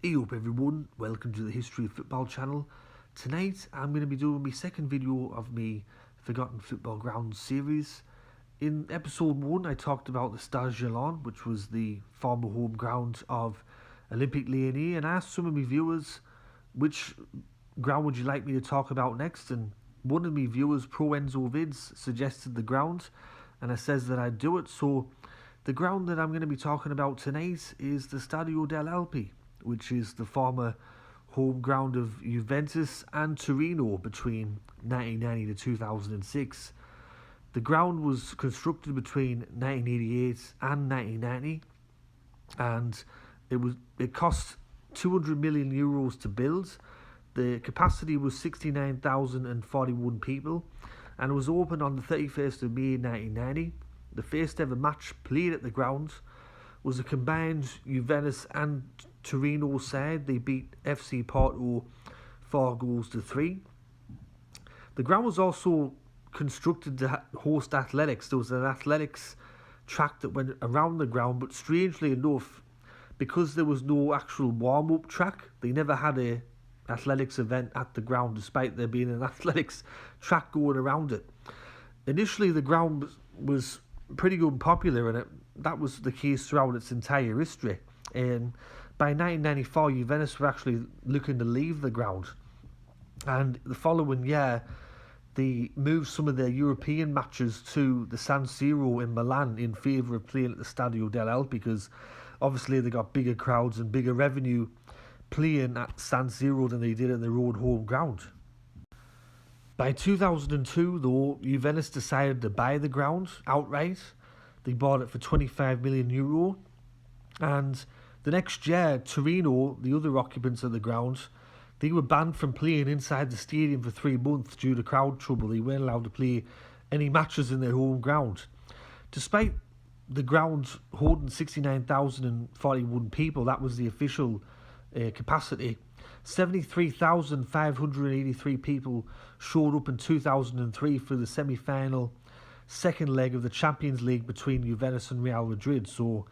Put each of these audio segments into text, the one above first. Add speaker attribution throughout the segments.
Speaker 1: Hey up everyone, welcome to the History of Football channel. Tonight I'm going to be doing my second video of my Forgotten Football Grounds series. In episode 1 I talked about the Stadio Delle Alpi, which was the former home ground of Olympique Lyonnais, and I asked some of my viewers which ground would you like me to talk about next, and one of my viewers, Pro Enzo Vids, suggested the ground and I says that I'd do it. So the ground that I'm going to be talking about tonight is the Stadio Delle Alpi, which is the former home ground of Juventus and Torino between 1990 to 2006. The ground was constructed between 1988 and 1990, and it cost 200 million euros to build. The capacity was 69,041 people, and it was opened on the 31st of May 1990. The first ever match played at the ground was a combined Juventus and Torino side. They beat FC Porto 4-3. The ground was also constructed to host athletics. There was an athletics track that went around the ground, but strangely enough, because there was no actual warm-up track, they never had a athletics event at the ground, despite there being an athletics track going around it. Initially, the ground was pretty unpopular, and that was the case throughout its entire history. And by 1994, Juventus were actually looking to leave the ground, and the following year they moved some of their European matches to the San Siro in Milan in favour of playing at the Stadio Delle Alpi, because obviously they got bigger crowds and bigger revenue playing at San Siro than they did at their own home ground. By 2002, though, Juventus decided to buy the ground outright. They bought it for €25 million, and the next year, Torino, the other occupants of the ground, they were banned from playing inside the stadium for 3 months due to crowd trouble. They weren't allowed to play any matches in their home ground. Despite the ground holding 69,041 people, that was the official capacity, 73,583 people showed up in 2003 for the semi-final second leg of the Champions League between Juventus and Real Madrid. So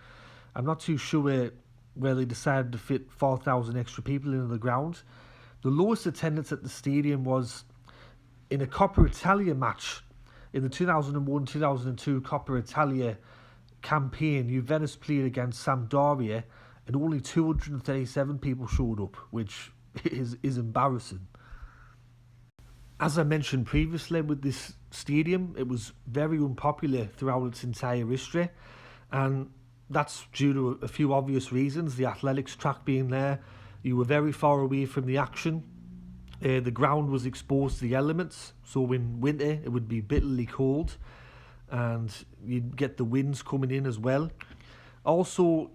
Speaker 1: I'm not too sure where they decided to fit 4,000 extra people into the ground. The lowest attendance at the stadium was in a Coppa Italia match in the 2001-2002 Coppa Italia campaign. Juventus played against Sampdoria, and only 237 people showed up, which is embarrassing. As I mentioned previously, with this stadium, it was very unpopular throughout its entire history, and that's due to a few obvious reasons. The athletics track being there, you were very far away from the action. The ground was exposed to the elements, so in winter it would be bitterly cold, and you'd get the winds coming in as well. Also,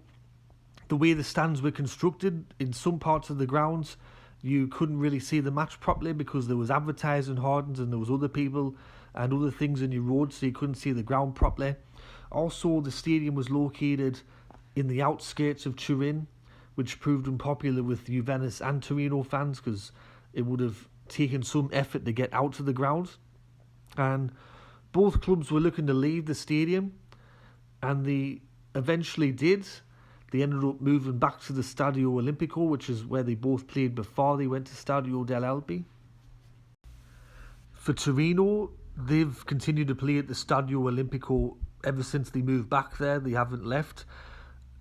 Speaker 1: the way the stands were constructed, in some parts of the grounds you couldn't really see the match properly because there was advertising hoardings and there was other people and other things in your road, so you couldn't see the ground properly. Also, the stadium was located in the outskirts of Turin, which proved unpopular with Juventus and Torino fans because it would have taken some effort to get out to the ground. And both clubs were looking to leave the stadium, and they eventually did. They ended up moving back to the Stadio Olimpico, which is where they both played before they went to Stadio Delle Alpi. For Torino, they've continued to play at the Stadio Olimpico ever since they moved back there. They haven't left.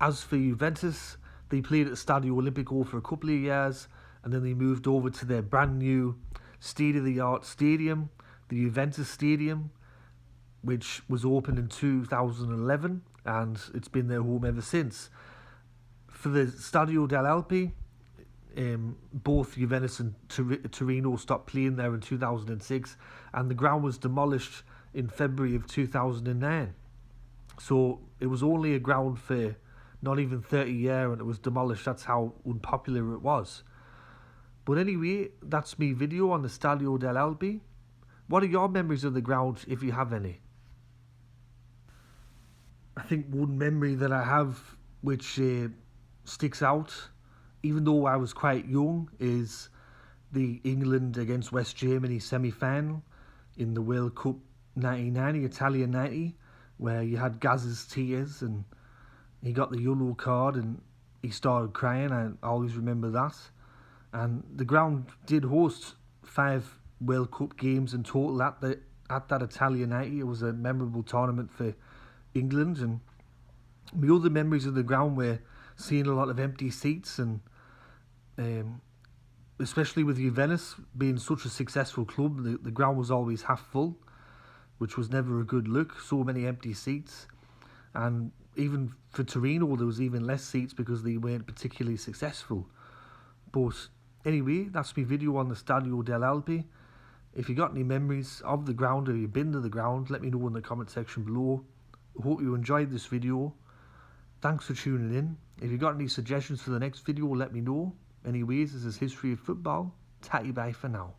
Speaker 1: As for Juventus, they played at the Stadio Olimpico for a couple of years, and then they moved over to their brand new state-of-the-art stadium, the Juventus Stadium, which was opened in 2011, and it's been their home ever since. For the Stadio Delle Alpi, both Juventus and Torino stopped playing there in 2006, and the ground was demolished in February of 2009. So it was only a ground for not even 30 years, and it was demolished. That's how unpopular it was. But anyway, that's me video on the Stadio Delle Alpi. What are your memories of the ground, if you have any? I think one memory that I have, which sticks out, even though I was quite young, is the England against West Germany semi-final in the World Cup 1990, Italia 90, where you had Gaz's tears and he got the yellow card, and he started crying. I always remember that. And the ground did host 5 World Cup games in total at that Italian night. It was a memorable tournament for England, and my other memories of the ground were seeing a lot of empty seats, and especially with Juventus being such a successful club, the ground was always half full, which was never a good look. So many empty seats, and even for Torino there was even less seats because they weren't particularly successful. But anyway, that's my video on the Stadio Delle Alpi. If you got any memories of the ground or you've been to the ground, let me know in the comment section below. I hope you enjoyed this video. Thanks for tuning in. If you got any suggestions for the next video, let me know. Anyways, this is History of Football. Tatty bye for now.